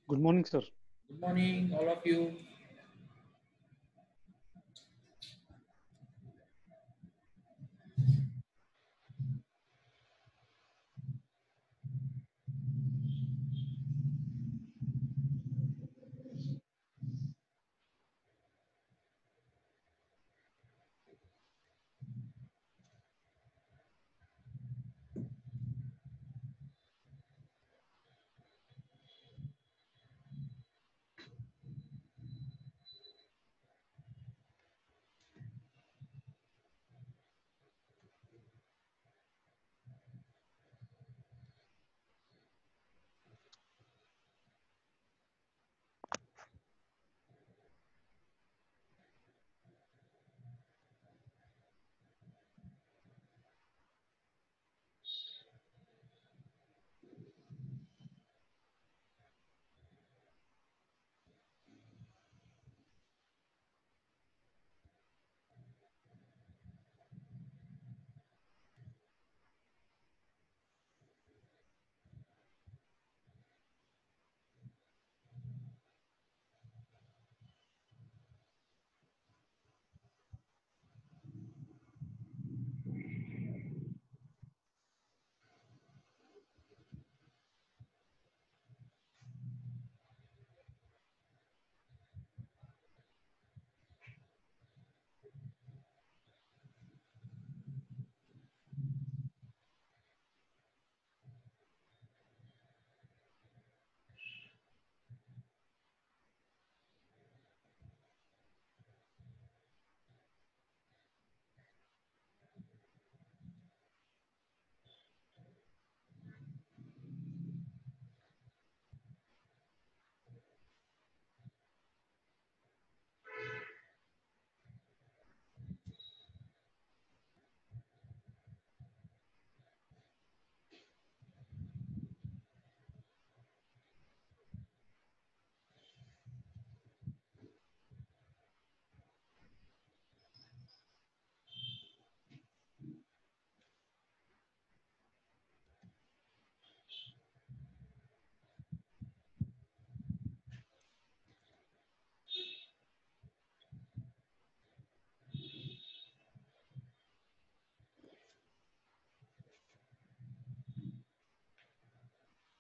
Good morning, sir. Good morning, all of you.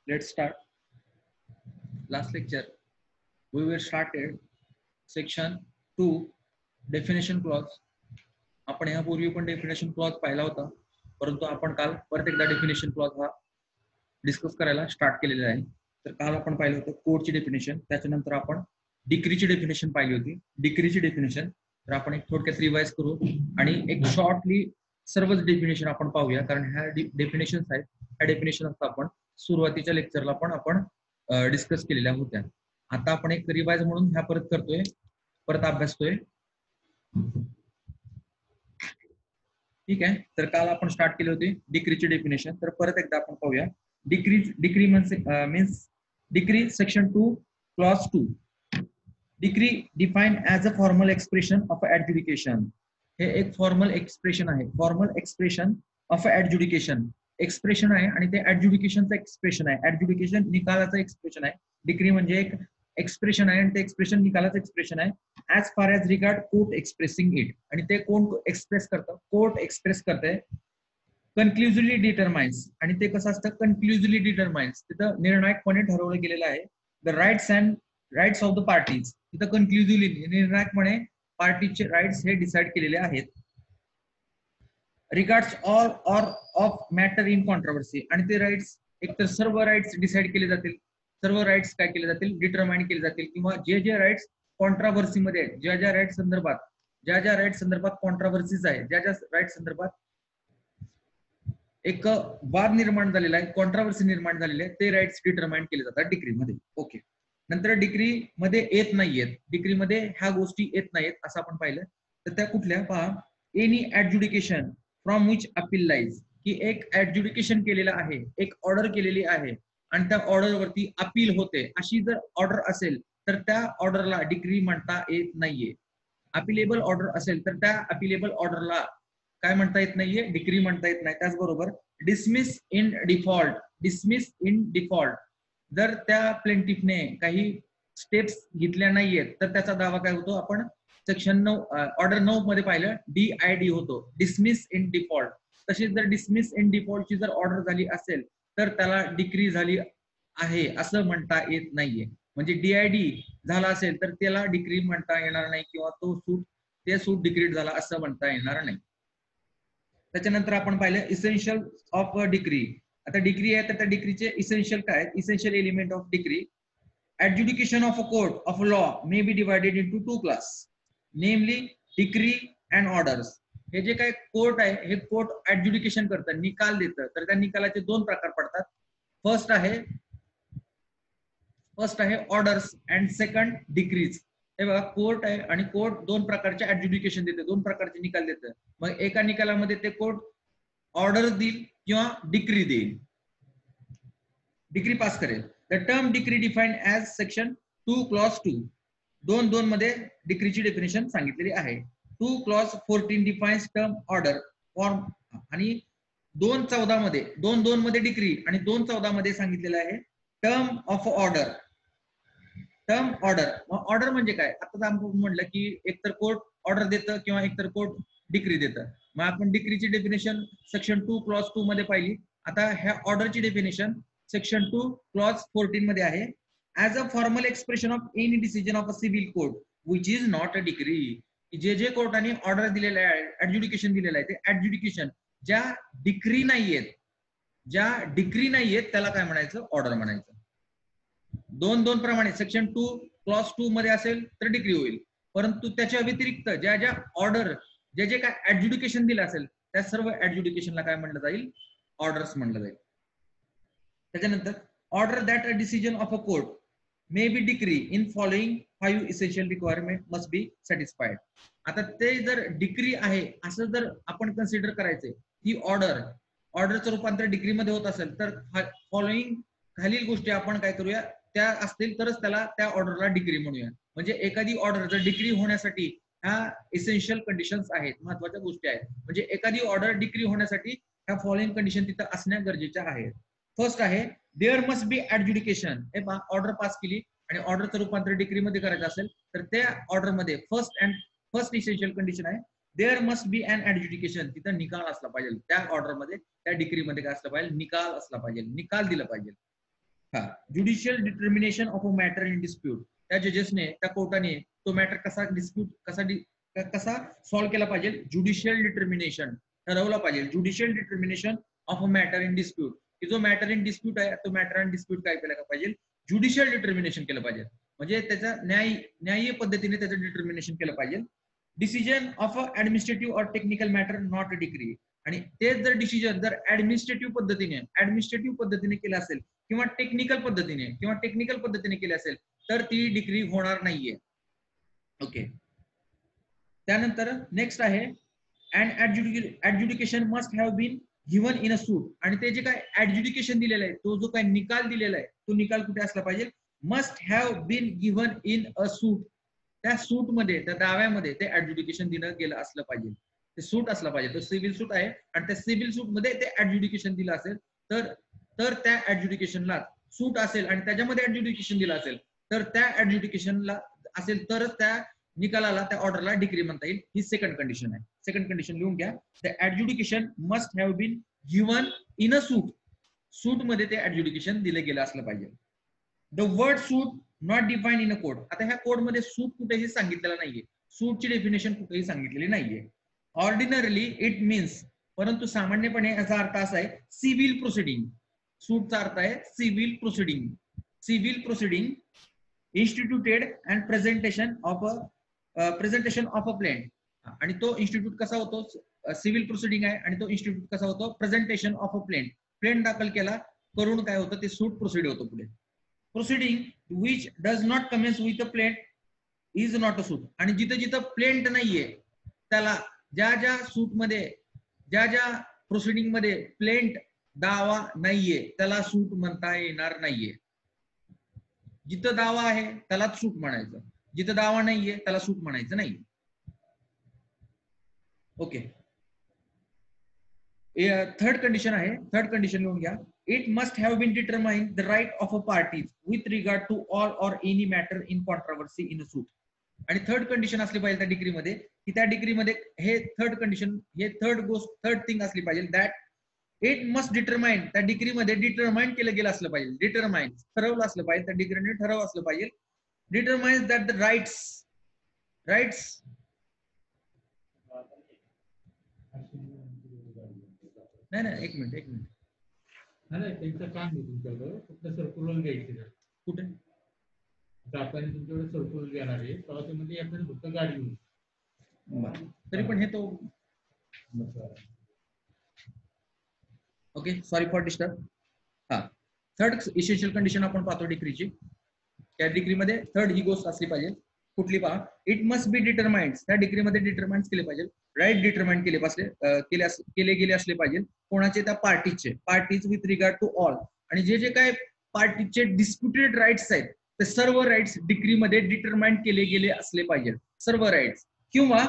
Let's start. Last lecture, we were started section 2 definition clause. आपण यापूर्वी पण definition clause पाहिला होता, परंतु आपण काल परत एकदा डेफिनेशन क्लॉज हा डिस्कस करायला स्टार्ट केलेला आहे. तर काल आपण पाहिलं होतं कोडची डेफिनेशन, त्याच्यानंतर आपण डिक्रीची डेफिनेशन पाहिली होती. डिक्रीची डेफिनेशन तर आपण एक थोडक्यात रिवाइज करू आणि एक शॉर्टली सर्वच डेफिनेशन आपण पाहूया, कारण ह्या डेफिनेशन आहेत. ह्या डेफिनेशन आपण सुरुवातीच्या लेक्चरला पण आपण डिस्कस केलेल्या होत्या. आता आपण एक रिवाइज म्हणून ह्या परत करतोय, परत अभ्यासतोय. ठीक आहे. तर काल आपण स्टार्ट केली होती डिक्रीची डेफिनेशन, तर परत एकदा आपण पाहूया. Decree means decree section 2 clause 2. Decree defined as a formal expression of adjudication. हे एक फॉर्मल एक्सप्रेशन आहे. Formal expression of adjudication expression आहे आणि ते एडज्युडिकेशनचं एक्सप्रेशन आहे. एडज्युडिकेशन निकालाचं एक्सप्रेशन आहे. डिक्री म्हणजे एक एक्सप्रेशन आहे आणि ते एक्सप्रेशन निकालाचं एक्सप्रेशन आहे. As far as regard court expressing it. आणि ते कोण एक्सप्रेस करतं? कोर्ट एक्सप्रेस करते. Conclusively determines. आणि ते कसं असतं? Conclusively determines. तिथं निर्णायकपणे ठरवलं गेलेलं आहे. The rights of the parties. तिथं कन्क्लुझिव्हली निर्णायकपणे पार्टीचे राईट्स हे डिसाईड केलेले आहेत. Regards all or of matter in controversy. आणि ते राईट्स एकतर सर्व राईट्स डिसाईड केले जातील, सर्व राईट्स काय केले जातील? डिटरमाइन केले जातील. किंवा जे जे राईट्स कॉन्ट्रोवर्सीमध्ये आहेत, ज्या राईट संदर्भात कॉन्ट्रोवर्सीज आहे, ज्या राईट संदर्भात एक वाद निर्माण झालेला आहे, कॉन्ट्रोवर्सी निर्माण झालेली आहे, ते राईट्स डिटरमाइन केले जातात डिक्रीमध्ये. ओके. नंतर डिक्री मध्ये येत नाहीयेत, डिक्रीमध्ये ह्या गोष्टी येत नाहीत असं आपण पाहिलं. तर त्या कुठल्या? पहा, any adjudication from which appeal lies. की एक ऍडज्युडिकेशन केलेलं आहे, एक ऑर्डर केलेली आहे आणि त्या ऑर्डरवरती अपील होते, अशी जर ऑर्डर असेल तर त्या ऑर्डरला डिक्री म्हणता येत नाहीये. अपिलेबल ऑर्डर असेल तर त्या अपिलेबल ऑर्डरला काय म्हणता येत नाहीये? डिक्री म्हणता येत नाही. त्याचबरोबर डिसमिस इन डिफॉल्ट जर त्या प्लेंटिफने काही स्टेप्स घेतल्या नाहीयेत तर त्याचा दावा काय होतो, आपण सेक्शन 9 ऑर्डर 9 मध्ये पाहिलं DID होतो, डिसमिस इन डिफॉल्ट. तशीच जर डिसमिस इन डिफॉल्टची जर ऑर्डर झाली असेल तर त्याला डिक्री झाली आहे असं म्हणता येत नाहीये. म्हणजे DID झाला असेल तर त्याला डिक्री म्हणता येणार नाही किंवा ते सूट डिक्रीड झाला असं म्हणता येणार नाही. त्याच्यानंतर आपण पाहिलं इसेन्शियल ऑफ डिक्री. आता डिक्री आहे तर त्या डिक्रीचे इसेन्शियल काय आहेत? Essential element of decree. Adjudication of a court of law may be divided into two class, namely decree and orders. हे जे काय कोर्ट आहे हे कोर्ट ऍड्ज्युडिकेशन करतं, निकाल देतं. तर त्या निकालाचे दोन प्रकार पडतात. फर्स्ट आहे ऑर्डर्स अँड सेकंड डिक्रीज. हे बघा कोर्ट आहे आणि कोर्ट दोन प्रकारचे ऍड्ज्युडिकेशन देते, दोन प्रकारचे निकाल देतं. मग एका निकालामध्ये ते कोर्ट ऑर्डर देईल किंवा डिक्री देईल, डिक्री पास करेल. The term decree defined as section 2 clause 2. 2 मध्ये डिक्रीची डेफिनेशन सांगितलेली आहे. 2 clause 14 defines term order form आणि 2.14 मध्ये 2.2 मध्ये डिक्री आणि 2.14 मध्ये सांगितलेलं आहे term of order. Term order, order म्हणजे काय? आता आपण म्हटलं की एकतर कोर्ट ऑर्डर देतं किंवा एकतर कोर्ट डिक्री देतं. मग आपण डिक्रीची डेफिनेशन सेक्शन 2 क्लॉज 2 मध्ये पाहिली. आता ह्या ऑर्डरची डेफिनेशन सेक्शन 2 क्लॉज 14 मध्ये आहे. As a formal expression of any decision of a civil court which is not a decree. जे कोर्टाने ऑर्डर दिलेलं आहे, ऍड्ज्युडिकेशन दिलेलं आहे, ते ऍड्ज्युडिकेशन ज्या डिक्री नाहीयेत त्याला काय म्हणायचं? ऑर्डर म्हणायचं. 2.2 प्रमाणे सेक्शन 2 क्लॉज 2 मध्ये असेल तर डिक्री होईल, परंतु त्याच्या व्यतिरिक्त ज्या ऑर्डर जे काय ऍड्ज्युडिकेशन दिलं असेल त्या सर्व ऍड्ज्युडिकेशनला काय म्हणलं जाईल? ऑर्डर्स म्हणलं जाईल. त्याच्यानंतर order that a decision of a court may be decree in following 5 essential requirement must be satisfied. आता ते जर डिक्री आहे असं जर आपण कन्सिडर करायचंय, ही ऑर्डरचं रूपांतर डिक्री मध्ये होत असेल तर फॉलोइंग खालील गोष्टी आपण काय करूया, त्या असतील तरच त्याला त्या ऑर्डरला डिक्री म्हणूया. म्हणजे एखादी ऑर्डर जर डिक्री होण्यासाठी ह्या इसेन्शियल कंडिशन्स आहेत, महत्वाच्या गोष्टी आहेत. म्हणजे एखादी ऑर्डर डिक्री होण्यासाठी ह्या फॉलोइंग कंडिशन तिथं असण्या गरजेच्या आहेत. फर्स्ट आहे देअर मस्ट बी ऍड्ज्युडिकेशन. हे पहा, ऑर्डर पास केली आणि ऑर्डरचं रूपांतर डिक्री मध्ये करायचं असेल तर त्या ऑर्डर मध्ये फर्स्ट इसेन्शियल कंडिशन आहे देअर मस्ट बी अन ऍड्ज्युडिकेशन. तिथं निकाल असला पाहिजे. त्या ऑर्डर मध्ये, त्या डिक्री मध्ये काय असलं पाहिजे? निकाल असला पाहिजे, निकाल दिला पाहिजे. हा, judicial determination of a matter in dispute. त्या जजेसने, त्या कोर्टाने तो मॅटर कसा सॉल्व्ह केला पाहिजे? ज्युडिशियल डिटर्मिनेशन ठरवलं पाहिजे. Judicial determination of a matter in dispute, की जो मॅटर इन डिस्प्यूट आहे तो मॅटर इन डिस्प्यूट काय केलं पाहिजे? ज्युडिशियल डिटर्मिनेशन केलं पाहिजे. म्हणजे त्याचा न्यायीय पद्धतीने त्याचं डिटर्मिनेशन केलं पाहिजे. Decision of a administrative or technical matter not a decree. आणि तेच जर डिसिजन जर ऍडमिनिस्ट्रेटिव्ह पद्धतीने केलं असेल किंवा टेक्निकल पद्धतीने केले असेल तर ती डिक्री होणार नाहीये. ओके. त्यानंतर नेक्स्ट आहे and adjudication must have been given in a suit. आणि ते जे काय ऍड्ज्युडिकेशन दिलेलं आहे, तो जो काय निकाल दिलेला आहे, तो निकाल कुठे असला पाहिजे? Must have been given in a suit. त्या सूट मध्ये, त्या दाव्यामध्ये ते ऍड्ज्युडिकेशन दिलं गेलं असलं पाहिजे. ते सूट असला पाहिजे. तो सिव्हिल सूट आहे आणि त्या सिव्हिल सूट मध्ये ते ऍड्ज्युडिकेशन दिलं असेल तर त्या ऍड्ज्युडिकेशनला सूट असेल आणि त्याच्यामध्ये ऍड्ज्युडिकेशन दिलं असेल तर त्या ऍड्ज्युडिकेशनला असेल तरच त्या निकालाला, त्या ऑर्डरला डिक्री म्हणता येईल. ही सेकंड कंडिशन आहे. सेकंड कंडिशन लिहून घ्या. The adjudication must have been given in a suit. Suit मध्ये ते ऍड्ज्युडिकेशन दिलं गेलं असलं पाहिजे. The word suit not define in a code. आता ह्या कोड मध्ये सूट कुठेही सांगितलेलं नाहीये, सूटची डेफिनेशन कुठेही सांगितलेली नाहीये. ऑर्डिनरली इट मीन्स, परंतु सामान्यपणे याचा अर्थ असा आहे सिव्हिल प्रोसिडिंग. सूटचा अर्थ आहे civil proceeding. Civil proceeding instituted and presentation of a plaint. आणि तो इन्स्टिट्यूट कसा होतो? सिव्हिल प्रोसिडिंग आहे आणि तो इन्स्टिट्यूट कसा होतो? Presentation of a plaint. Plaint दाखल केला करून काय होतं? ते सूट प्रोसिड होतो पुढे. Proceeding which does not Cummins with a plaint is not a suit. आणि जिथं प्लेंट नाहीये त्याला, ज्या सूट मध्ये, ज्या प्रोसिडिंग मध्ये प्लेंट दावा नाहीये त्याला सूट म्हणता येणार नाहीये. जिथं दावा आहे त्यालाच सूट म्हणायचं, जिथं दावा नाहीये त्याला सूट म्हणायचं नाही. ओके. थर्ड कंडिशन आहे. थर्ड कंडिशन लिहून घ्या. It must have been determine the right of a parties with regard to all or any matter in controversy in a suit. आणि थर्ड कंडिशन असली पाहिजे त्या डिग्रीमध्ये, की त्या डिग्रीमध्ये हे थर्ड कंडिशन, हे थर्ड थिंग असली पाहिजे, दॅट इट मस्ट डिटरमाइन, त्या डिग्रीमध्ये डिटरमाइन केलं गेलं असलं पाहिजे, डिटरमाइन ठरवलं असलं पाहिजे, त्या डिग्रीने ठरवलं असलं पाहिजे, डिटरमाइन्स दॅट द राईट्स नाही एक मिनिट त्यांचं काम आहे तुमच्याकडं, फक्त सर्क्युलर घ्यायची ना. कुठे जाताना तुमच्याकडे सर्क्युलर घेणार आहे, तेव्हा ते म्हणजे याकडे फक्त गाडी येऊन. तरी पण हे तो ओके, सॉरी फॉर डिस्टर्ब. हा, थर्ड इसेन्शियल कंडिशन आपण पाहतो डिग्रीची. त्या डिग्रीमध्ये थर्ड ही गोष्ट असली पाहिजे, कुठली पहा, इट मस्ट बी डिटरमाइंड, त्या डिग्रीमध्ये डिटरमाइंड केले पाहिजे, राईट डिटरमाइंड केले गेले असले पाहिजे, कोणाचे, त्या parties with regard to all, आणि जे काय पार्टीचे डिस्प्युटेड राईट्स आहेत ते सर्व राईट्स डिग्रीमध्ये डिटरमाइंड केले गेले असले पाहिजे, सर्व राईट्स किंवा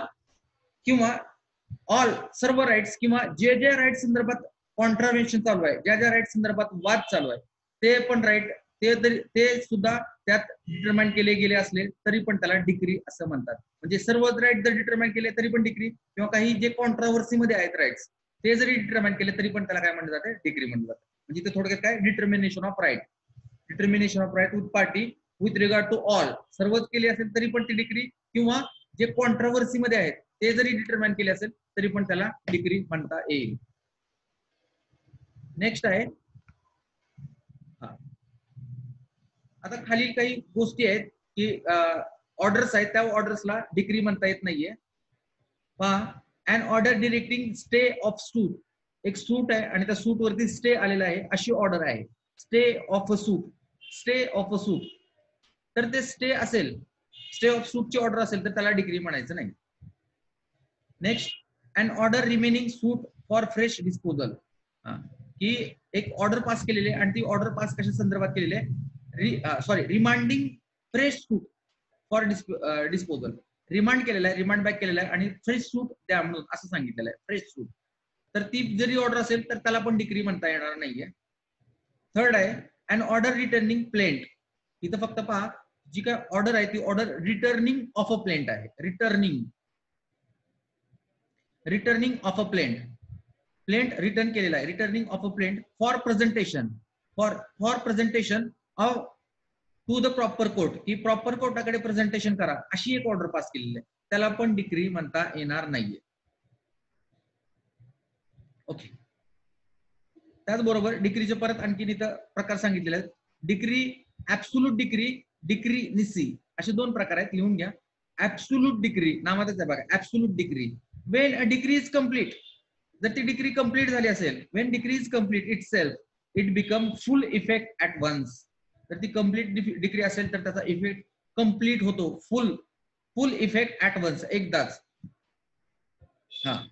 ऑल, सर्व राईट्स, किंवा जे राईट संदर्भात कॉन्ट्राव्हेन्शन चालू आहे, ज्या राईट संदर्भात वाद चालू आहे, ते पण राईट ते सुद्धा त्यात डिटरमाइन केले गेले असले तरी पण त्याला डिग्री असं म्हणतात. म्हणजे सर्वच राईट जर डिटरमाइन केले तरी पण डिग्री, किंवा काही जे कॉन्ट्राव्हर्सी मध्ये आहेत राईट्स ते जरी डिटरमाइन केले तरी पण त्याला काय म्हणलं जाते, डिग्री म्हणलं जातं. म्हणजे ते थोडक्यात काय, determination of right with party with regard to all, सर्वच केले असेल तरी पण ती डिग्री, किंवा जे कॉन्ट्राव्हर्सी मध्ये आहेत ते जरी डिटरमाइन केले असेल तरी पण त्याला डिग्री म्हणता येईल. नेक्स्ट आहे, आता खाली काही गोष्टी आहेत की ऑर्डर्स आहेत, त्या ऑर्डर्सला डिग्री म्हणता येत नाहीये. पहा, अन ऑर्डर डिरेक्टिंग स्टे ऑफ सूट, एक सूट आहे आणि त्या सूट वरती स्टे आलेला आहे अशी ऑर्डर आहे, स्टे ऑफ अ सूट, तर ते स्टे ऑफ सूटची ऑर्डर असेल तर त्याला डिग्री म्हणायचं नाही. Next, an order remaining suit for fresh disposal, ही एक ऑर्डर पास केलेली आहे आणि ती ऑर्डर पास कशा संदर्भात केलेली आहे, remanding fresh suit for disposal, remand केलेला आहे, रिमांड बॅक केलेला आहे आणि फ्रेश सूट द्या म्हणून असं सांगितलेलं आहे, फ्रेश सूट, तर ती जरी ऑर्डर असेल तर त्याला पण डिग्री म्हणता येणार नाहीये. थर्ड आहे, अन ऑर्डर रिटर्निंग प्लेंट, इथं फक्त पहा, जी काय ऑर्डर आहे ती order returning of a plaint आहे, returning of a plaint return केलेला आहे, returning of a plaint for presentation to the proper court, की प्रॉपर कोर्टाकडे प्रेझेंटेशन करा अशी एक ऑर्डर पास केलेली आहे, त्याला पण डिग्री म्हणता येणार नाहीये. ओके, त्याचबरोबर डिग्रीचे परत आणखीन इथं प्रकार सांगितलेले आहेत. डिग्री, ऍब्सोल्यूट डिग्री, डिग्री निसी, असे दोन प्रकार आहेत, लिहून घ्या. ऍब्सोल्यूट डिग्री नावातच आहे बघा, absolute decree, when a decree is complete, जर ती डिग्री कंप्लीट झाली असेल, when decree is complete itself it become full effect at once, तर ती कंप्लीट डिग्री असेल तर त्याचा इफेक्ट कंप्लीट होतो, फुल इफेक्ट ऍट वन्स, एकदाच. हा,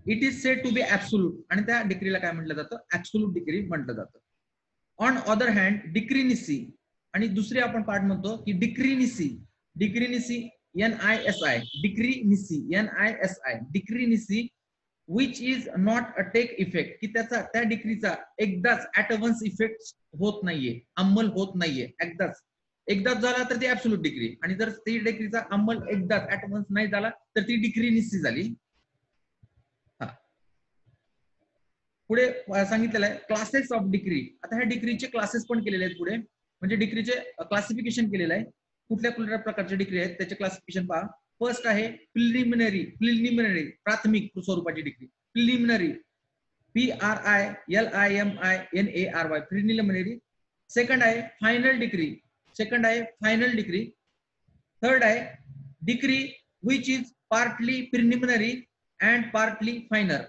it is said to be absolute, आणि त्या डिग्रीला काय म्हटलं जातं, ऍब्सोल्यूट डिग्री म्हटलं जातं. ऑन अदर हँड डिक्रीनिसी, आणि दुसरी आपण पार्ट म्हणतो की decree nisi, NISI, decree nisi which is not a take effect, की त्या डिग्रीचा एकदाच ऍट वन्स इफेक्ट होत नाहीये, अंमल होत नाहीये, एकदाच झाला तर ती ऍब्सोल्यूट डिग्री, आणि जर ती डिग्रीचा अंमल एकदाच ऍट वन्स नाही झाला तर ती डिक्रीनिसी झाली. पुढे सांगितलेलं आहे क्लासेस ऑफ डिग्री, आता ह्या डिग्रीचे क्लासेस पण केलेले आहेत पुढे, म्हणजे डिग्रीचे क्लासिफिकेशन केलेलं आहे, कुठल्या प्रकारचे डिग्री आहेत त्याचे क्लासिफिकेशन पहा. फर्स्ट आहे प्रिलिमिनरी, प्राथमिक स्वरूपाची degree, preliminary, PRILIMINARY, preliminary. Second आहे फायनल डिग्री, थर्ड आहे degree which is partly preliminary and partly final.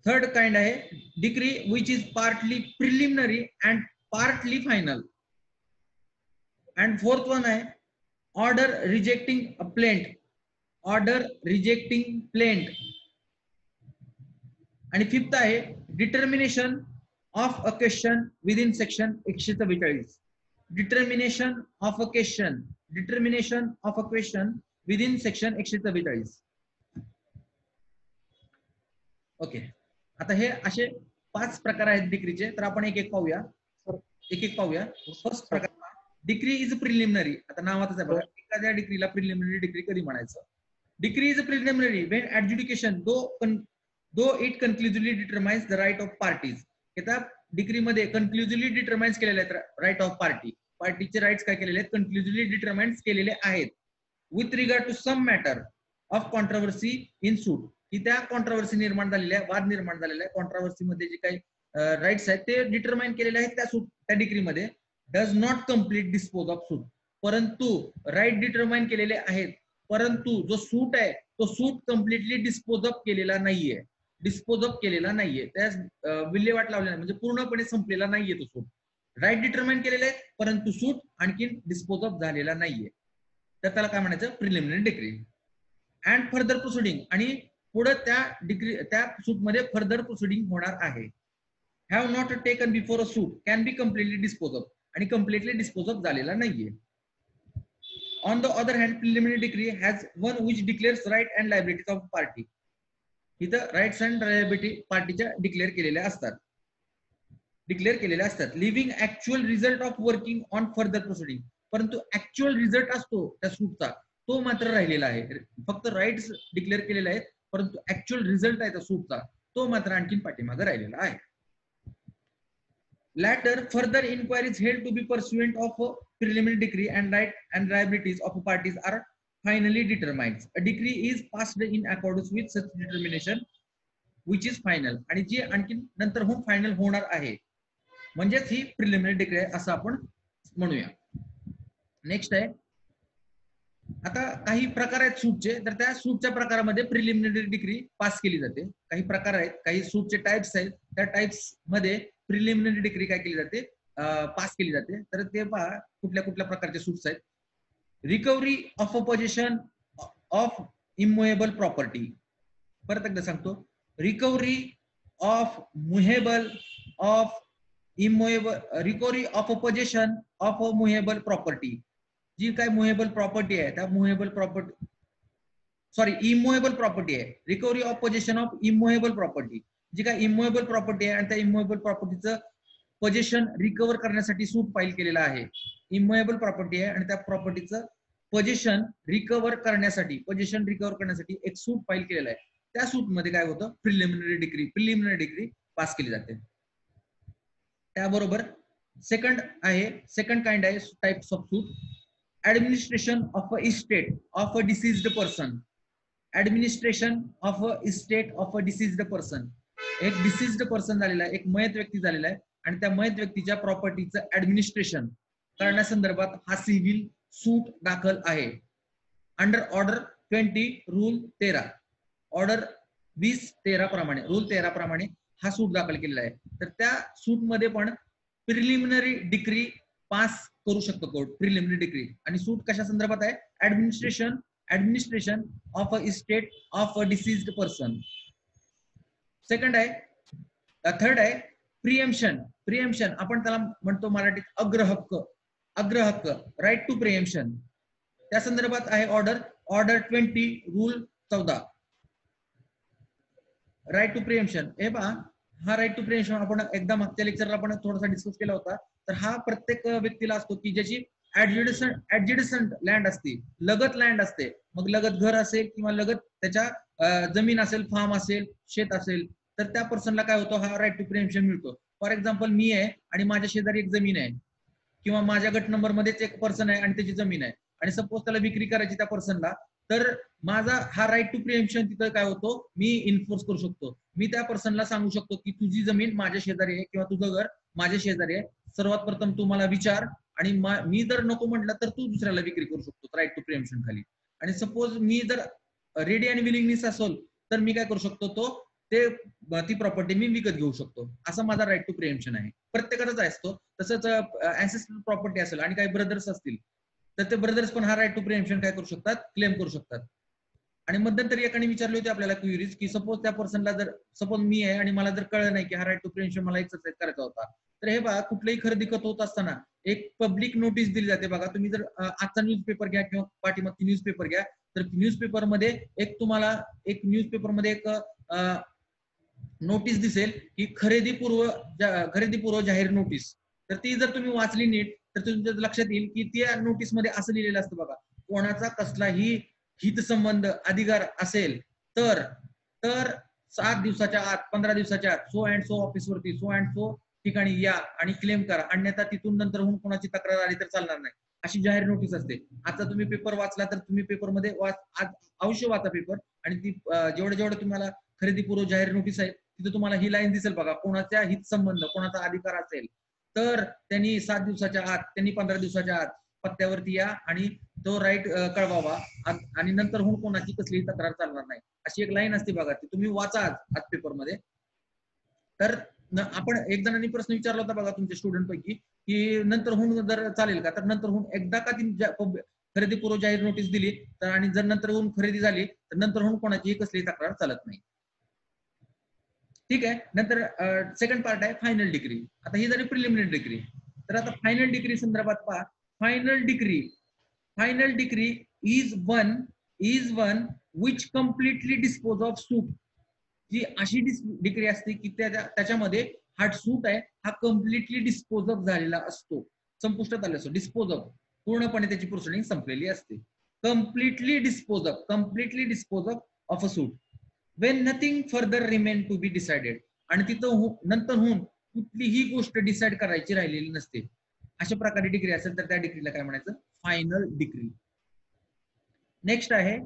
Third kind आहे degree which is partly preliminary and partly final. And fourth one आहे order rejecting plaint, आणि fifth आहे determination of a question within section 144, determination of a question within section 144. Okay, आता हे असे 5 प्रकार आहेत डिक्रीचे, तर आपण एक एक पाहूया. फर्स्ट प्रकार डिक्री इज प्रिलिमिनरी. आता नावातच आहे बघा, एखाद्या डिक्रीला प्रिलिमिनरी डिक्री कधी म्हणायचं. Decree is preliminary when adjudication though it conclusively determines the right of parties. त्या डिक्रीमध्ये कन्क्लुझिव्हली डिटरमाइन्स केलेले आहेत राईट ऑफ पार्टीचे राईट्स काय केलेले आहेत, कन्क्लुझिव्हली डिटरमाइन्स केलेले आहेत with regard to some matter of controversy in suit. की त्या कॉन्ट्रोवर्सी निर्माण झालेल्या, वाद निर्माण झालेल्या कॉन्ट्रोवर्सी मध्ये जे काही राईट्स आहेत ते डिटरमाइन केलेले आहेत त्या डिक्रीमध्ये. Does not complete dispose of suit. परंतु राईट डिटरमाइन केलेले आहेत, परंतु जो सूट आहे तो सूट कम्प्लिटली डिस्पोज ऑफ केलेला नाहीये. त्यास विल्हेवाट लावलेला म्हणजे पूर्णपणे संपलेला नाहीये तो सूट. राईट डिटरमाइन केलेले आहे परंतु सूट आणखी डिस्पोज ऑफ झालेला नाहीये, तर त्याला काय म्हणायचं, preliminary decree. And further proceeding, आणि पुढे त्या सूट मध्ये फर्दर प्रोसिडिंग होणार आहे. Have not taken before a suit can be completely dispose of, आणि कम्प्लिटली डिस्पोज ऑफ झालेला नाहीये. On the other hand preliminary decree has one which declares right and liabilities of party. इथं rights and liability पार्टीच्या declare केलेल्या असतात. Leaving actual result of working on further proceeding. परंतु actual result असतो त्या सूटचा तो मात्र राहिलेला आहे. फक्त राईट्स डिक्लेअर केलेले आहेत परंतु ऍक्च्युअल रिझल्ट आहे त्या सूटचा तो मात्र आणखीन पाठीमागे राहिलेला आहे. Later, further inquiries held to be pursuant of a preliminary decree and right and liabilities of parties are finally determined. A decree is passed in accordance with such determination, which is final. आणि जी आणखी नंतर होऊन final होणार आहे म्हणजेच ही preliminary decree आहे असं आपण म्हणूया. नेक्स्ट आहे, आता काही प्रकार आहेत सूटचे, तर त्या सूटच्या प्रकारामध्ये प्रिलिमिनरी डिक्री पास केली जाते. काही प्रकार आहेत, काही सूटचे टाइप्स आहेत, त्या टाइप्स मध्ये प्रिलिमिनरी डिक्री काय केली जाते, पास केली जाते. तर ते पहा कुठल्या कुठल्या प्रकारचे सूट्स आहेत. Recovery of a position of immovable property. परत एकदा सांगतो, recovery of recovery of a position of a movable property. जी काय मुव्हेबल प्रॉपर्टी आहे त्या इमूवेबल प्रॉपर्टी आहे. Recovery of position of immovable property, जी काय इमूवेबल प्रॉपर्टी आहे आणि त्या इमूवेबल प्रॉपर्टीचं पोझिशन रिकव्हर करण्यासाठी सूट फाईल केलेला आहे. इमूवेबल प्रॉपर्टी आहे आणि त्या प्रॉपर्टीचं पोझिशन रिकव्हर करण्यासाठी एक सूट फाईल केलेला आहे. त्या सूट मध्ये काय होतं, प्रिलिमिनरी डिक्री पास केली जाते. त्याबरोबर सेकंड काइंड आहे types of suit. Administration of a estate of a deceased person. एक डिसीज्ड पर्सन झालेला आहे, एक मयत व्यक्ती झालेला आहे आणि त्या मयत व्यक्तीच्या प्रॉपर्टीचं ऍडमिनिस्ट्रेशन करण्यासंदर्भात हा सिव्हिल सूट दाखल आहे. अंडर ऑर्डर 20 रूल 13, ऑर्डर 20-13 प्रमाणे, रूल 13 प्रमाणे हा सूट दाखल केलेला आहे. तर त्या सूट मध्ये पण प्रिलिमिनरी डिक्री पास करू शकतो कोर्ट, प्रिलिमिनरी डिक्री. आणि सूट कशा संदर्भात आहे, administration of a estate of a deceased person. Second आहे, थर्ड आहे प्रिएम्पशन. आपण त्याला म्हणतो मराठीत अग्रहक्क, राईट टू प्रिएम्पशन. त्या संदर्भात आहे ऑर्डर 20 रूल 14, राईट टू प्रिएम्पशन. हे पहा, हा राईट टू प्रिएम्पशन आपण एकदा मागच्या लेक्चरला आपण थोडासा डिस्कस केला होता. तर हा प्रत्येक व्यक्तीला असतो की ज्याची ऍडजस्टंट लँड असते, लगत लँड असते. मग लगत घर असेल किंवा लगत त्याच्या जमीन असेल, फार्म असेल, शेत असेल, तर त्या पर्सनला काय होतं, हा राईट टू प्रिएम्पशन मिळतो. फॉर एक्झाम्पल, मी आहे आणि माझ्या शेजारी एक जमीन आहे किंवा माझ्या गट नंबर मध्येच एक पर्सन आहे आणि त्याची जमीन आहे आणि सपोज त्याला विक्री करायची त्या पर्सनला, तर माझा हा राईट टू प्रिएम्पशन तिथं काय होतो, मी इन्फोर्स करू शकतो. मी त्या पर्सनला सांगू शकतो की तुझी जमीन माझ्या शेजारी आहे किंवा तुझं घर माझ्या शेजारी आहे, सर्वात प्रथम तू मला विचार, आणि मी जर नको म्हटलं तर तू दुसऱ्याला विक्री करू शकतो राईट टू प्रिएम्पशन खाली. आणि सपोज मी जर रेडी आणि विलिंगनेस असेल तर मी काय करू शकतो, ती प्रॉपर्टी मी विकत घेऊ शकतो. असा माझा राईट टू प्रिएम्पशन आहे, प्रत्येकाचाच असतो. तसंच अँसेस्ट्रल प्रॉपर्टी असेल आणि काही ब्रदर्स असतील तर ते ब्रदर्स पण हा राईट टू प्रिएम्पशन काय करू शकतात, क्लेम करू शकतात. आणि मध्यंतरी एकाने विचारली होती आपल्याला क्वेरीज की सपोज त्या पर्सनला जर, सपोज मी आहे आणि मला जर कळलं नाही की हा राईट टू प्रिएम्पशन मला एक्सरसाइज करायचा होता, तर हे बघा, कुठलीही खरेदी खत होत असताना एक पब्लिक नोटीस दिली जाते. बघा, तुम्ही जर आजचा न्यूजपेपर घ्या किंवा पाठीमागची न्यूजपेपर घ्या, तर न्यूजपेपरमध्ये एक नोटीस दिसेल की खरेदीपूर्व जाहीर नोटीस. तर ती जर तुम्ही वाचली नीट तर तुमच्या लक्षात येईल की त्या नोटीस मध्ये असं लिहिलेलं असतं बघा, कोणाचा कसलाही हितसंबंध अधिकार असेल तर तर 7 दिवसाच्या आत, 15 दिवसाच्या आत सो अँड सो ऑफिसवरती सो अँड सो ठिकाणी या आणि क्लेम करा, अन्यथा तिथून नंतर होऊन कोणाची तक्रार आली तर चालणार नाही, अशी जाहीर नोटीस असते. आता तुम्ही पेपर वाचला तर तुम्ही पेपरमध्ये अवश्य वाचा पेपर, आणि ती जेवढं जेवढं तुम्हाला खरेदीपूर्व जाहीर नोटीस आहे तिथे तुम्हाला ही लाईन दिसेल बघा, कोणाचा हितसंबंध, कोणाचा अधिकार असेल तर त्यांनी 7 दिवसाच्या आत, त्यांनी 15 दिवसाच्या आत पत्त्यावरती या आणि तो राईट कळवावा, आणि नंतर होऊन कोणाची कसलीही तक्रार चालणार नाही, अशी एक लाईन असते बघा, ती तुम्ही वाचा आज पेपरमध्ये. तर आपण एक जणांनी प्रश्न विचारला होता बघा तुमच्या स्टुडंट पैकी की नंतर होऊन जर चालेल का, तर नंतर होऊन एकदा का ती खरेदीपूर्व जाहीर नोटीस दिली तर, आणि जर नंतर होऊन खरेदी झाली तर नंतर होऊन कोणाची कसलीही तक्रार चालत नाही. ठीक आहे. नंतर सेकंड पार्ट आहे फायनल डिग्री. आता ही झाली प्रिलिमिनरी डिग्री. तर आता फायनल डिग्री संदर्भात पहा, final degree is one which completely dispose of suit. जी अशी डिग्री असते की त्याच्यामध्ये हा सूट आहे हा कम्प्लिटली डिस्पोज ऑफ झालेला असतो, संपुष्टात आला असतो. डिस्पोज ऑफ पूर्णपणे त्याची प्रोसिडिंग संपलेली असते. Completely dispose of of a suit when nothing further remain to be decided. आणि तिथं नंतर होऊन कुठलीही गोष्ट डिसाइड करायची राहिलेली नसते, अशा प्रकारे डिग्री असेल तर त्या डिग्रीला काय म्हणायचं, फायनल डिग्री. नेक्स्ट आहे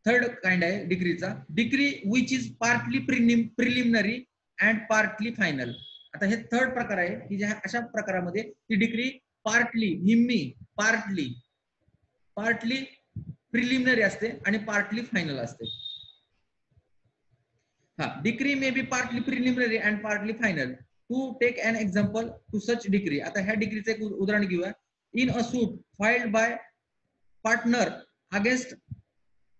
थर्ड काइंड आहे डिग्रीचा, degree which is partly preliminary and partly final. आता हे थर्ड प्रकार आहे की ज्या अशा प्रकारामध्ये ती डिग्री पार्टली निम्मी पार्टली प्रिलिमिनरी असते आणि पार्टली फायनल असते. Degree may be partly preliminary and partly final. To take an example to such degree. आता ह्या डिग्रीचं एक उदाहरण घेऊया. In a suit filed by partner against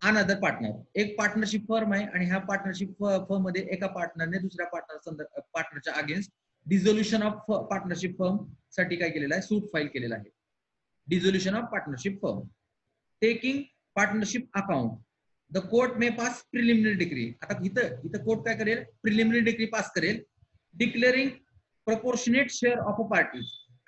another partner. एक पार्टनरशिप फर्म आहे आणि ह्या पार्टनरशिप फर्म मध्ये एका पार्टनरने दुसऱ्या पार्टनरच्या against dissolution of partnership firm साठी काय केलेलं आहे, सूट फाईल केलेला आहे. Dissolution of partnership firm. Taking partnership account the court may pass preliminary degree. आता इथं कोर्ट काय करेल, प्रिलिमिनरी डिग्री पास करेल, declaring proportionate share of a party.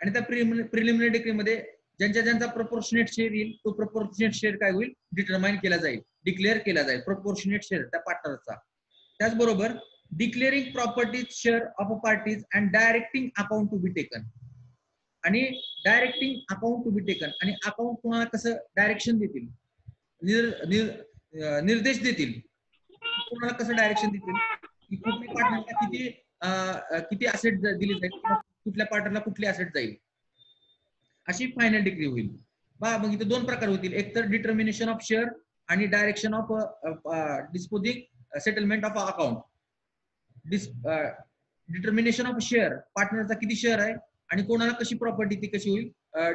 आणि त्या प्रिलिमिनरी डिग्री मध्ये ज्यांचा प्रपोर्शनेट शेअर येईल तो प्रपोर्शनेट शेअर काय होईल, डिटरमाइन केला जाईल, डिक्लेअर केला जाईल प्रपोर्शनेट शेअर त्या पार्टनरचा. त्याचबरोबर declaring properties share of a parties and directing account to be taken. आणि directing account to be taken, आणि अकाउंट कोणाला कसं डायरेक्शन देतील, निर्देश देतील, कोणाला कसं डायरेक्शन देतील की कुठल्या पार्टनरला किती असेट दिली जाईल, कुठल्या पार्टनरला कुठली असेट जाईल, अशी फायनल डिग्री होईल. मग इथे दोन प्रकार होतील, एक तर डिटर्मिनेशन ऑफ शेअर आणि direction of disposing settlement of account. Determination of share, पार्टनरचा किती शेअर आहे आणि कोणाला कशी प्रॉपर्टी ती कशी होईल,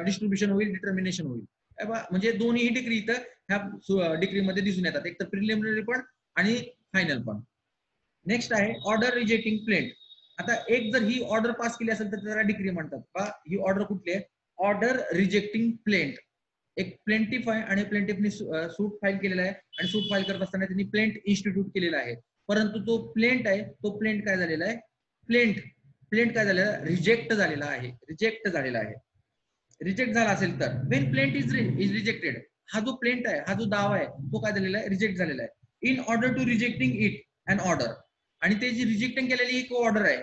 डिस्ट्रीब्युशन होईल, डिटर्मिनेशन होईल. म्हणजे दोन्ही डिग्री इथं ह्या डिग्रीमध्ये दिसून येतात, एक तर प्रिलिमिनरी पण आणि फायनल पण. नेक्स्ट आहे ऑर्डर रिजेक्टिंग प्लेंट. आता एक जर ही ऑर्डर पास केली असेल तर त्याला डिग्री म्हणतात. का ही ऑर्डर कुठली आहे, ऑर्डर रिजेक्टिंग प्लेंट. एक प्लेंटिफ आहे आणि प्लेंटिफने सूट फाईल केलेला आहे आणि सूट फाईल करत असताना त्यांनी प्लेंट इन्स्टिट्यूट केलेला आहे, परंतु तो प्लेंट आहे तो प्लेंट काय झालेला आहे, प्लेंट काय झालेला आहे, रिजेक्ट झालेला आहे. रिजेक्ट झाला असेल तर वेन प्लेंट इज रिजेक्टेड, हा जो प्लेंट आहे, हा जो दावा आहे तो काय झालेला आहे, रिजेक्ट झालेला आहे. In order to rejecting it an order. आणि ते जी रिजेक्टिंग केलेली एक ऑर्डर आहे,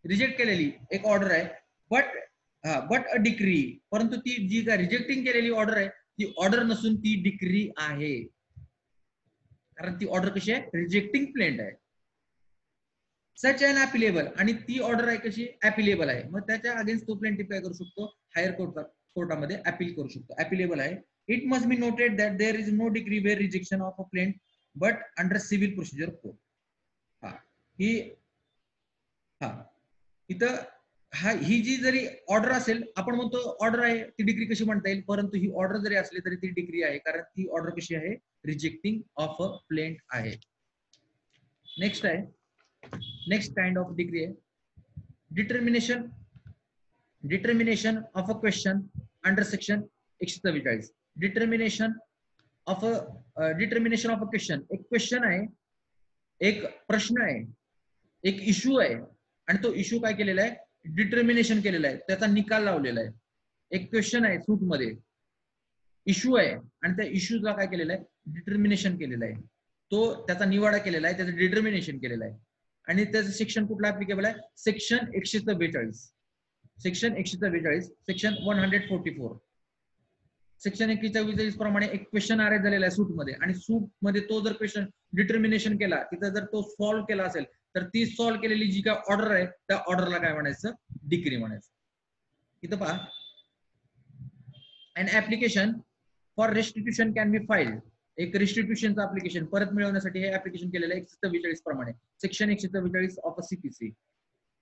रिजेक्ट केलेली एक ऑर्डर आहे, बट अ डिग्री, परंतु ती जी काय रिजेक्टिंग केलेली ऑर्डर आहे ती ऑर्डर नसून ती डिग्री आहे, कारण ती ऑर्डर कशी आहे, रिजेक्टिंग प्लेंट आहे. सच अँड अपिलेबल, आणि ती ऑर्डर आहे कशी, अपिलेबल आहे, मग त्याच्या अगेन्स्ट तो प्लेंटिफ काय करू शकतो, हायर कोर्टामध्ये अपील करू शकतो, अपिलेबल आहे. It must be noted that there is no decree where rejection of a plaint but under civil procedure code. इथं ही जी जरी ऑर्डर असेल, आपण म्हणतो ऑर्डर आहे ती डिग्री कशी म्हणता येईल, परंतु ही ऑर्डर जरी असली तरी ती डिग्री आहे, कारण ती ऑर्डर कशी आहे, रिजेक्टिंग ऑफ अ प्लेंट आहे. नेक्स्ट काइंड ऑफ डिग्री आहे determination of a question under section 144. Determination of a question. एक क्वेश्चन आहे एक प्रश्न आहे, एक इश्यू आहे आणि तो इश्यू काय केलेला आहे, डिटर्मिनेशन केलेला आहे, त्याचा निकाल लावलेला आहे. एक क्वेश्चन आहे सूट मध्ये, इश्यू आहे आणि त्या इश्यूला काय केलेलं आहे, डिटर्मिनेशन केलेलं आहे, तो त्याचा निवाडा केलेला आहे, त्याचं डिटर्मिनेशन केलेलं आहे. आणि त्याचं सेक्शन कुठला ऍप्लिकेबल आहे, सेक्शन 142, सेक्शन 142, सेक्शन 144. सेक्शन 142 प्रमाणे एक क्वेश्चन अरेज झालेला आहे सूट मध्ये, आणि सूट मध्ये तो जर क्वेश्चन डिटर्मिनेशन केला, तिथं जर तो सॉल्व्ह केला असेल, तर ती सॉल्व्ह केलेली जी काय ऑर्डर आहे त्या ऑर्डरला काय म्हणायचं, डिक्री म्हणायचं. इथं पहा, an application for restitution can be filed. एक restitutionचं application परत मिळवण्यासाठी हे application केलेलं आहे 144 प्रमाणे, section 144 of CPC.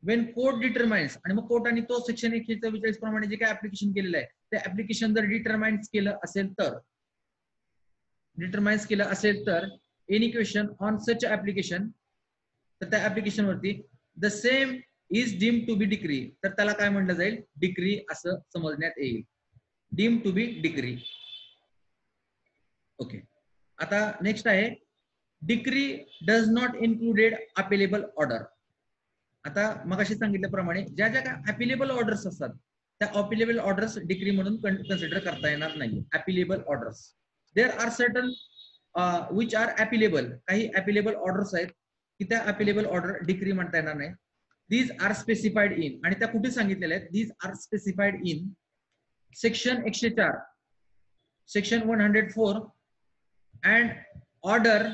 when court determines, आणि मग कोर्टाने तो सेक्शन 144 प्रमाणे जे काय ऍप्लिकेशन केलेलं आहे ते ऍप्लिकेशन जर डिटरमाइन्स केलं असेल तर, any question on such application, तर त्या ऍप्लिकेशन वरती the same is deemed to be decree, तर त्याला काय म्हटलं जाईल, डिक्री असं समजण्यात येईल, deem to be decree. Okay, आता नेक्स्ट आहे decree does not included appealable order. आता मगाशी सांगितल्याप्रमाणे ज्या ज्या काय अपिलेबल ऑर्डर्स असतात त्या अपिलेबल ऑर्डर्स डिक्री म्हणून कन्सिडर करता येणार नाही. Appealable orders, there are certain which are appealable, काही अपिलेबल ऑर्डर्स आहेत की त्या अपिलेबल ऑर्डर डिक्री म्हणता येणार नाही. दीज आर स्पेसिफाईड इन, आणि त्या कुठे सांगितलेल्या आहेत, these are specified in section 104, section 104 and order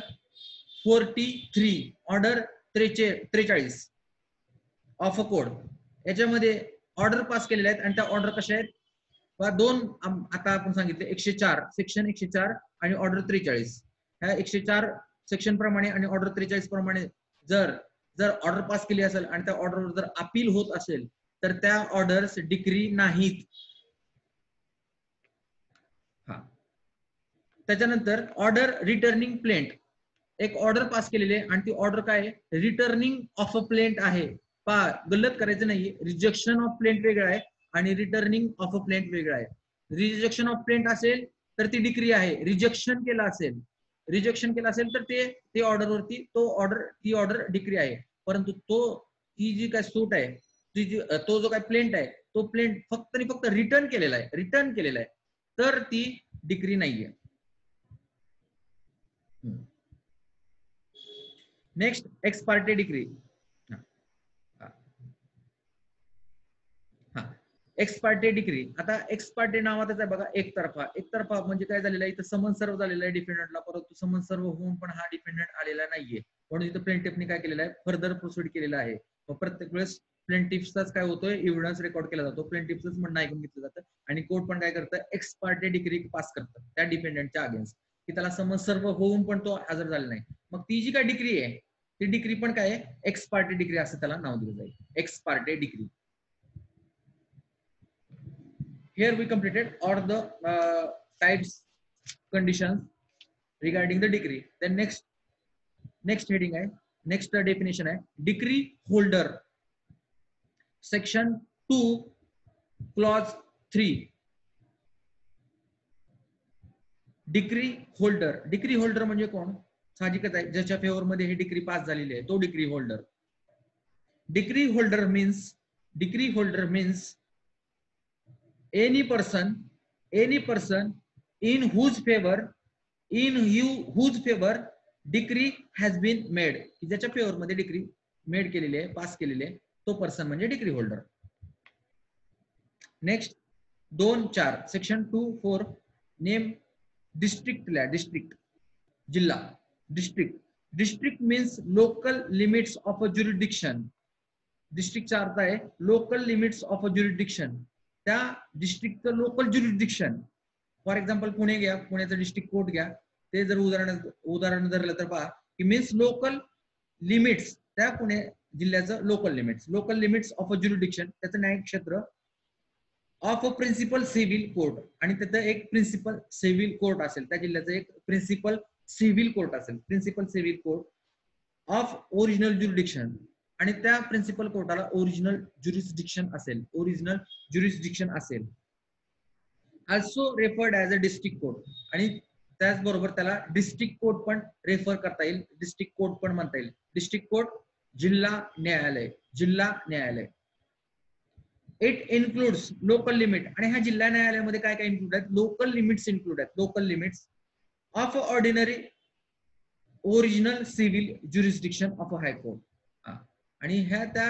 43, order 43 of a code. याच्यामध्ये ऑर्डर पास केलेल्या आहेत आणि त्या ऑर्डर कशा आहेत, दोन आता आपण सांगितले 104, सेक्शन 104 आणि ऑर्डर 43. ह्या 104 सेक्शन प्रमाणे आणि ऑर्डर 43 प्रमाणे जर ऑर्डर पास केली असेल आणि त्या ऑर्डरवर जर अपील होत असेल तर त्या ऑर्डर्स डिक्री नाहीत. त्याच्यानंतर ऑर्डर रिटर्निंग प्लेंट, एक ऑर्डर पास केलेली आहे आणि ती ऑर्डर काय आहे, रिटर्निंग ऑफ अ प्लेंट आहे. गल्लत करायचं नाही, रिजेक्शन ऑफ प्लेंट वेगळा आहे आणि रिटर्निंग ऑफ अ प्लेंट वेगळा आहे. रिजेक्शन ऑफ प्लेंट असेल तर ती डिक्री आहे, रिजेक्शन केला असेल तर ते ऑर्डरवरती ती ऑर्डर डिक्री आहे. परंतु ती जी काय सूट आहे, तो जो काय प्लेंट आहे, तो प्लेंट फक्त आणि फक्त रिटर्न केलेला आहे तर ती डिक्री नाहीये. Next, x party decree. X party decree, आता एक्स पार्टी नावातच आहे बघा, एकतर्फा म्हणजे काय झालेलं आहे, इथं समन सर्व झालेलं आहे डिफेंडंटला, परंतु समन सर्व होऊन पण हा डिफेंडंट आलेला नाहीये, म्हणून इथं प्लेंटिफने काय केलेलं आहे, फर्दर प्रोसीड केलेलं आहे. मग प्रत्येक वेळेस प्लेंटिफचाच काय होतोय, एव्हिडन्स रेकॉर्ड केला जातो, प्लेंटिफच म्हणणं ऐकून घेतलं जातं आणि कोर्ट पण काय करतं, एक्स पार्टी डिक्री पास करतं त्या डिफेंडंटच्या अगेन्स्ट, की त्याला समन सर्व होऊन पण तो हजर झाला नाही. मग ती जी काय डिक्री आहे ती डिक्री पण काय आहे, एक्स पार्टी डिक्री असं त्याला नाव दिलं जाईल, x party decree. Here we completed all the types, conditions regarding the decree. Then next heading है, next definition है, decree holder. Section 2, clause 3. Decree holder म्हणजे कोण, साहजिकच आहे, ज्याच्या फेवर मध्ये ही डिक्री पास झालेली आहे तो decree holder. Decree holder means any person in whose favor decree has been made, ज्याच्या फेवर मध्ये डिक्री मेड केलेली आहे, पास केलेली आहे, तो पर्सन म्हणजे decree holder. Next 2-4 section 2-4 name district जिल्हा. District means local limits of a jurisdiction. डिस्ट्रिक्टचा अर्थ आहे local limits of a jurisdiction, त्या डिस्ट्रिक्टचं local jurisdiction. For example Pune घ्या, पुण्याचं डिस्ट्रिक्ट कोर्ट घ्या, ते जर उदाहरण धरलं तर पहा की मीन्स लोकल लिमिट्स, त्या पुणे जिल्ह्याचं local limits of a jurisdiction, त्याचं न्यायिक क्षेत्र of a principal civil court, आणि त्याचं एक प्रिन्सिपल सिव्हिल कोर्ट असेल, त्या जिल्ह्याचं एक प्रिन्सिपल सिव्हिल कोर्ट असेल, principal civil court of original jurisdiction, आणि त्या प्रिन्सिपल कोर्टाला ओरिजिनल ज्युरिस्डिक्शन असेल, also referred as a district court, आणि त्याचबरोबर त्याला डिस्ट्रिक्ट कोर्ट पण रेफर करता येईल, डिस्ट्रिक्ट कोर्ट पण म्हणता येईल. डिस्ट्रिक्ट कोर्ट जिल्हा न्यायालय, जिल्हा न्यायालय. इट इन्क्लुड्स लोकल लिमिट, आणि ह्या जिल्हा न्यायालयामध्ये काय काय इन्क्लूड आहेत, लोकल लिमिट्स इन्क्लूड आहेत, local limits of ordinary original civil jurisdiction of a high court. आणि ह्या त्या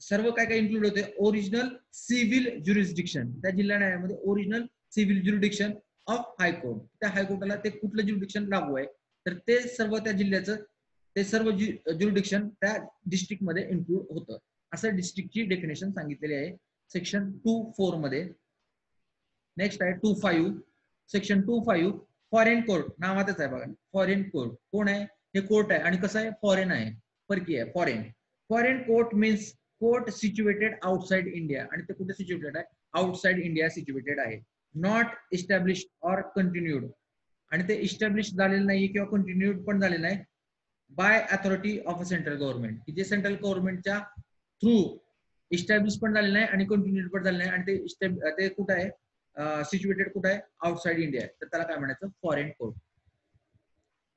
सर्व काय काय इन्क्लूड होते, ओरिजिनल सिव्हिल ज्युरिस्डिक्शन, त्या जिल्हा न्यायालयामध्ये original civil jurisdiction of high court, त्या हायकोर्टाला ते कुठलं ज्युरिडिक्शन लागू आहे तर ते सर्व त्या जिल्ह्याचं ते सर्व ज्युरिडिक्शन त्या डिस्ट्रिक्ट मध्ये इन्क्लूड होतं. असं डिस्ट्रिक्टची डेफिनेशन सांगितलेली आहे सेक्शन 2.4 मध्ये. नेक्स्ट आहे 2.5, सेक्शन 2.5 फॉरेन कोर्ट, नावातच आहे बघा, फॉरेन कोर्ट. कोण आहे हे, कोर्ट आहे आणि कसं आहे, फॉरेन आहे, परकी आहे, foreign. Foreign court means court situated outside India, आणि ते कुठे सिच्युएटेड आहे, आउटसाइड इंडिया सिच्युएटेड आहे. नॉट इस्टॅब्लिश्ड ऑर कंटिन्यूड, आणि ते इस्टॅब्लिश झालेलं नाही किंवा कंटिन्यूड पण झालेलं नाही by authority of a central government, की जे सेंट्रल गव्हर्नमेंटच्या थ्रू इस्टॅब्लिश पण झालेलं नाही आणि कंटिन्यूड पण झालेलं नाही, आणि ते कुठं आहे, सिच्युएटेड कुठं आहे, आउटसाइड इंडिया, तर त्याला काय म्हणायचं, foreign court.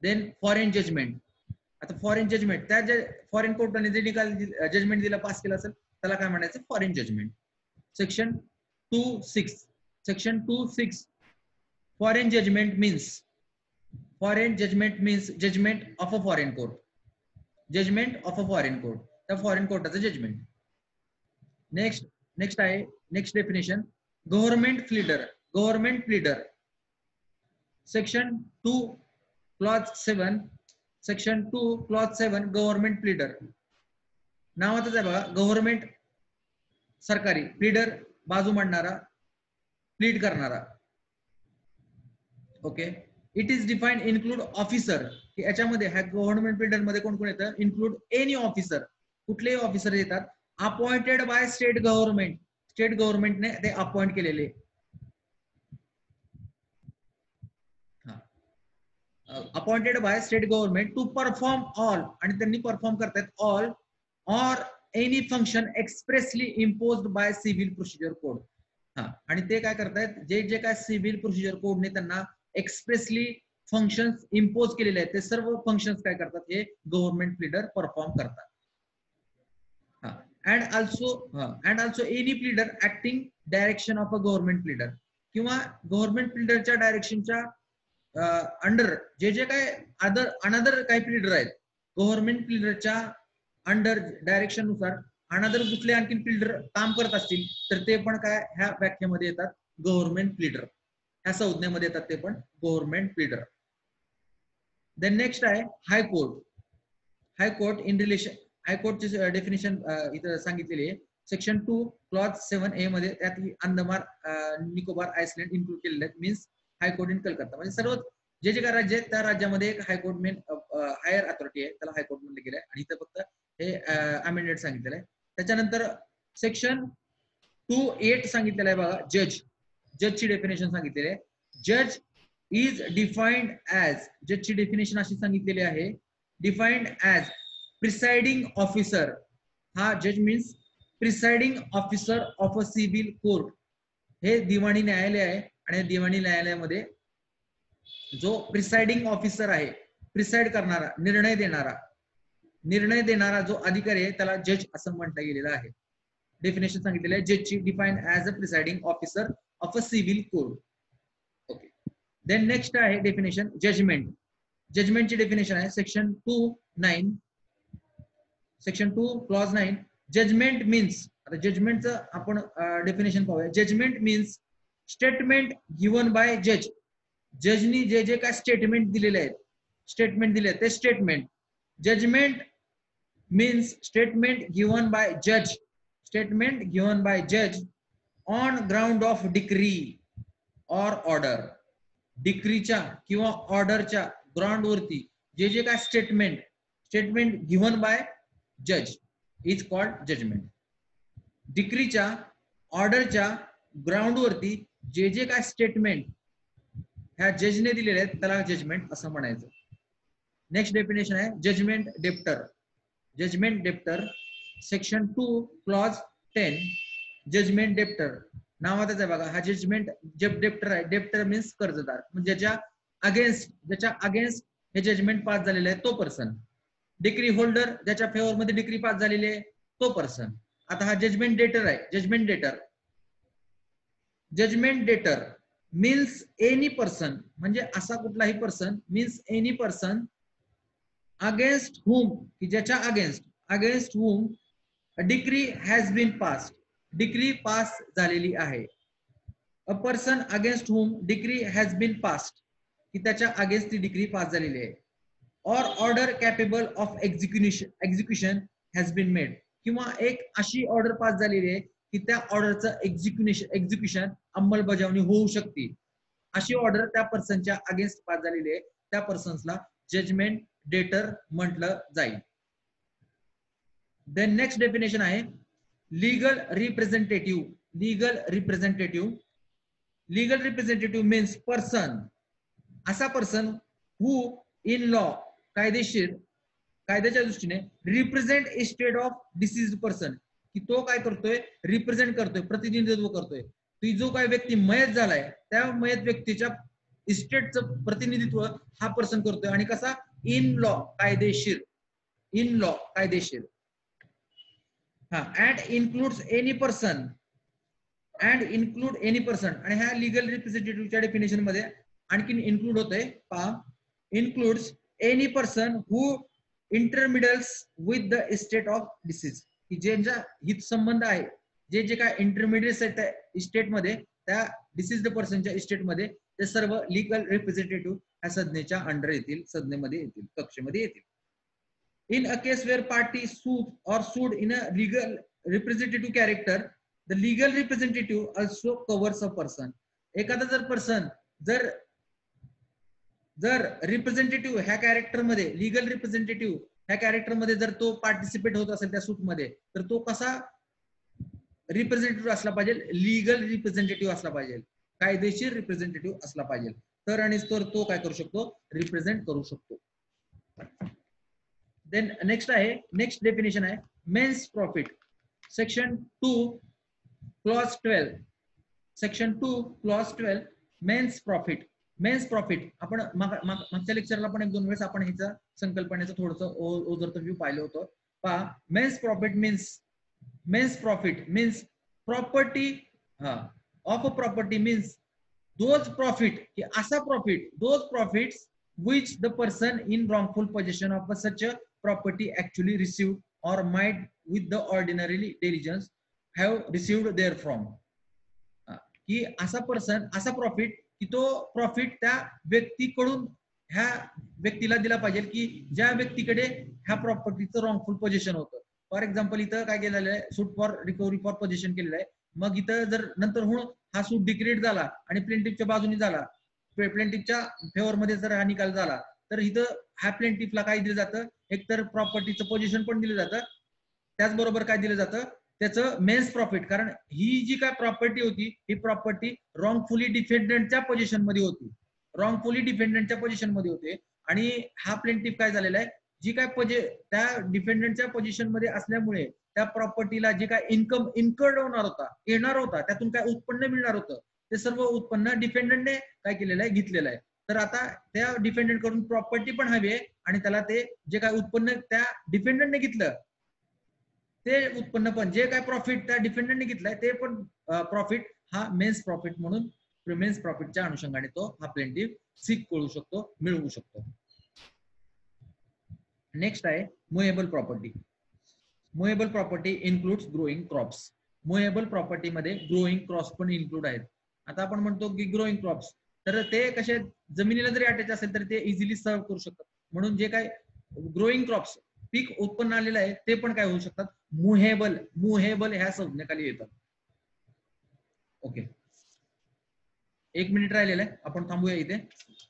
Then foreign judgment. आता फॉरेन जजमेंट, त्या फॉरेन कोर्टाने जे निकाल जजमेंट दिला, पास केला असेल, त्याला काय म्हणायचं, foreign judgment. Section 2.6, section 2.6 foreign judgment means, foreign judgment means judgment of a foreign court, judgment of a foreign court, त्या फॉरेन कोर्टाचं जजमेंट. नेक्स्ट आहे, next definition, government pleader, government pleader. Section 2 clause 7, section 2 clause 7 government pleader, नावातच आहे बघा, government सरकारी, pleader बाजू मांडणारा, plead करणारा. Okay. It is defined include officer, की याच्यामध्ये ह्या गव्हर्नमेंट प्लीडर मध्ये कोण कोण येतं, इन्क्लूड एनी ऑफिसर, कुठलेही ऑफिसर येतात, appointed by state government, state गव्हर्नमेंटने ते अपॉइंट केलेले, appointed by state government to perform all, आणि त्यांनी परफॉर्म करतात all or any function expressly imposed by civil procedure code. आणि ते काय करतायत, जे जे काय सिव्हिल प्रोसिजर कोडने त्यांना एक्सप्रेसली फंक्शन्स इम्पोज केलेले आहेत, ते सर्व फंक्शन्स काय करतात, हे गव्हर्नमेंट प्लीडर परफॉर्म करतात. and also any pleader acting direction of a government pleader, किंवा गव्हर्नमेंट प्लीडरच्या डायरेक्शनच्या अंडर जे जे काय अनदर काही प्लीडर आहेत, गव्हर्नमेंट प्लीडरच्या अंडर डायरेक्शन नुसार अनदर कुठले आणखी प्लीडर काम करत असतील तर ते पण काय ह्या व्याख्येमध्ये येतात, गव्हर्नमेंट प्लीडर, ह्या संज्ञेमध्ये येतात ते पण गव्हर्नमेंट प्लीडर. देन नेक्स्ट आहे हायकोर्ट. हायकोर्ट इन रिलेशन, हायकोर्टची डेफिनेशन इथं सांगितलेली आहे सेक्शन 2 क्लॉज 7A मध्ये, त्यात अंदमान निकोबार आयसलँड इन्क्लूड केलेले आहेत. मीन्स हायकोर्ट इन कलकत्ता, म्हणजे सर्व जे जे काय राज्य आहेत त्या राज्यामध्ये एक हायकोर्ट मेन हायर अथॉरिटी आहे, त्याला हायकोर्ट म्हणलं गेलंय, आणि इथं फक्त हे अमेंडेड सांगितलेलं आहे. त्याच्यानंतर सेक्शन 2.8 सांगितलेलं आहे बघा, जज, जजची डेफिनेशन सांगितलेली आहे. जज इज डिफाइंड ऍज, जजची डेफिनेशन अशी सांगितलेली आहे, डिफाइंड ऍज प्रिसाइडिंग ऑफिसर. हा जज means presiding officer of a civil court. हे दिवाणी न्यायालय आहे, आणि दिवाणी न्यायालयामध्ये जो प्रिसाइडिंग ऑफिसर आहे, प्रिसाइड करणारा, निर्णय देणारा जो अधिकारी आहे त्याला जज असं म्हटलं गेलेलं आहे. डेफिनेशन सांगितलेलं आहे जजची, defined as a presiding officer of a civil court. Okay. Then next आहे डेफिनेशन जजमेंट. जजमेंटची डेफिनेशन आहे section 2.9, section 2 clause 9. Judgment means, आता जजमेंटचं आपण डेफिनेशन पाहूया. Judgment means statement given by जज. जजनी जे जे काय स्टेटमेंट दिलेले आहेत, स्टेटमेंट दिले ते statement. Judgement means statement given by जज, स्टेटमेंट गिवन बाय जज on ground of decree or order. डिक्रीच्या किंवा ऑर्डरच्या ग्राउंड वरती जे जे काय स्टेटमेंट गिवन बाय जज इज कॉल्ड जजमेंट. डिक्रीच्या ऑर्डरच्या ग्राउंड वरती जे जे काय स्टेटमेंट ह्या जजने दिलेले आहेत त्याला जजमेंट असं म्हणायचं. नेक्स्ट डेफिनेशन आहे judgment debtor. Judgment debtor section 2 clause 10. Judgment debtor नावातच आहे बघा, हा जजमेंट डेप्टर आहे. डेप्टर मीन्स कर्जदार, म्हणजे ज्याच्या अगेन्स्ट, ज्याच्या अगेन्स्ट हे जजमेंट पास झालेलं आहे तो पर्सन. डिक्री होल्डर, ज्याच्या फेवर मध्ये डिक्री पास झालेली आहे तो पर्सन. आता हा जजमेंट डेटर आहे. जजमेंट डेटर, जजमेंट डेटर मीन्स एनी पर्सन, म्हणजे असा कुठलाही person, means any person against whom, की ज्याच्या against whom decree has been passed, decree pass झालेली आहे. A person against whom decree has been passed, की त्याच्या अगेन्स्ट ती डिक्री पास झालेली आहे. Or order capable of execution has been made, किंवा एक अशी ऑर्डर पास झालेली आहे की त्या ऑर्डरचं एक्झिक्युशन अंमलबजावणी होऊ शकते. अशी ऑर्डर त्या पर्सनच्या अगेन्स्ट पास झालेली आहे, त्या पर्सन्सला जजमेंट डेटर म्हटलं जाईल. देन नेक्स्ट डेफिनेशन आहे legal representative. Legal representative, legal representative means person, असा पर्सन हु इन लॉ, कायद्याच्या दृष्टीने represent estate of deceased person, की तो काय करतोय, रिप्रेझेंट करतोय, प्रतिनिधित्व करतोय. ती जो काय व्यक्ती मयत झालाय त्या मयत व्यक्तीच्या इस्टेटचं प्रतिनिधित्व हा पर्सन करतोय. आणि कसा, इन लॉ, कायदेशीर, इन लॉ, कायदेशीर. हा, and includes any person, and include any person. आणि ह्या लिगल रिप्रेझेंटेटिव्हच्या डेफिनेशन मध्ये आणखीन इन्क्लूड होतंय, पहा, includes any person who intermeddles with the estate of deceased, की ज्यांचा हित संबंध आहे, जे काय इंटरमिडिएट्स आहेत त्या इस्टेट मध्ये, त्या डिसीज्ड पर्सनच्या इस्टेट मध्ये, ते सर्व लीगल रिप्रेझेंटेटिव्ह ह्या संज्ञेच्या अंडर येतील, संज्ञेमध्ये येतील, कक्षेमध्ये येतील. In a case where party sued or sued in a legal representative character, the legal representative also covers a person. एखादा जर पर्सन जर रिप्रेझेंटेटिव्ह ह्या कॅरेक्टर मध्ये, लीगल रिप्रेझेंटेटिव्ह ह्या कॅरेक्टर मध्ये जर तो पार्टिसिपेट होत असेल त्या सूट मध्ये, तर तो कसा रिप्रेझेंटेटिव्ह असला पाहिजे, लीगल रिप्रेझेंटेटिव्ह असला पाहिजे, कायदेशीर रिप्रेझेंटेटिव्ह असला पाहिजे. तर आणि तो काय करू शकतो, रिप्रेझेंट करू शकतो. देन नेक्स्ट आहे, नेक्स्ट डेफिनेशन आहे mesne profit. Section 2 clause 12, section 2 clause 12 mesne profit. Mesne profit आपण मागच्या लेक्चरला पण 1-2 वेळेस आपण ह्याचा संकल्पनेचं थोडंसं ओझरतं व्ह्यू पाहिलं होतं. पहा, mesne profit means property of a property, means those profit, की असा profit, those profits which the person in wrongful possession of such a property actually received or might with the ordinary diligence have received therefrom. की असा person, असा profit, की तो profit त्या व्यक्तीकडून ह्या व्यक्तीला दिला पाहिजे की ज्या व्यक्तीकडे ह्या प्रॉपर्टीचं रॉंगफुल पोझिशन होतं. फॉर एक्झाम्पल इथं काय केलेलं आहे, सूट फॉर रिकव्हरी फॉर पोझिशन केलेलं आहे. मग इथं जर नंतर होऊन हा सूट डिक्रेट झाला आणि प्लेंटिफच्या बाजूने झाला, प्लेंटिफच्या फेवर मध्ये जर हा निकाल झाला, तर इथं ह्या प्लेंटिफला काय दिलं जातं, एकतर प्रॉपर्टीचं पोझिशन पण दिलं जातं, त्याचबरोबर काय दिलं जातं, त्याचं मेन्स प्रॉफिट. कारण ही जी काय प्रॉपर्टी होती, ही प्रॉपर्टी रॉंगफुली डिफेंडंटच्या पोझिशन मध्ये होती, रॉंगफुली डिफेंडंटच्या पोझिशन मध्ये होते. आणि हा प्लेंटिफ काय झालेला आहे, जी काय त्या डिफेंडंटच्या पोझिशन मध्ये असल्यामुळे त्या प्रॉपर्टीला जे काय इन्कम इन्कर्ड येणार होता, त्यातून काय उत्पन्न मिळणार होतं, ते सर्व उत्पन्न डिफेंडंटने काय केलेलं आहे, घेतलेलं आहे. तर आता त्या डिफेंडंट कडून प्रॉपर्टी पण हवी आहे आणि त्याला ते जे काय उत्पन्न त्या डिफेंडंटने घेतलं, ते उत्पन्न पण, जे काय प्रॉफिट त्या डिफेंडंटने घेतलंय, ते पण प्रॉफिट हा मेन्स प्रॉफिट म्हणून, मेन्स प्रॉफिटच्या अनुषंगाने तो हा प्लेंटिफ सीक करू शकतो, मिळवू शकतो. नेक्स्ट आहे movable property. Movable property includes growing crops. Movable property मध्ये ग्रोइंग क्रॉप्स पण इन्क्लूड आहेत. आता आपण म्हणतो की ग्रोइंग क्रॉप्स, तर ते कसे जमिनीला जरी अटॅच असेल तर ते इझिली सर्व करू शकतात. म्हणून जे काय ग्रोइंग क्रॉप्स, पीक उत्पन्न आलेलं आहे, ते पण काय होऊ शकतात, मुहेबल ह्या संज्ञेखाली येतात. ओके, 1 मिनिट राहिलेलं आहे, आपण थांबूया इथे.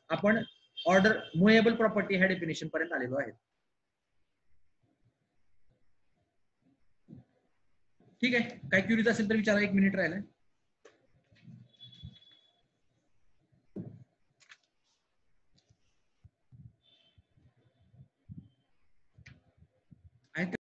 आपण ऑर्डर मुएबल प्रॉपर्टी ह्या डेफिनेशन पर्यंत आलेलो आहे. ठीक आहे, काय क्युरीज असेल तर विचारा, 1 मिनिट राहिलाय.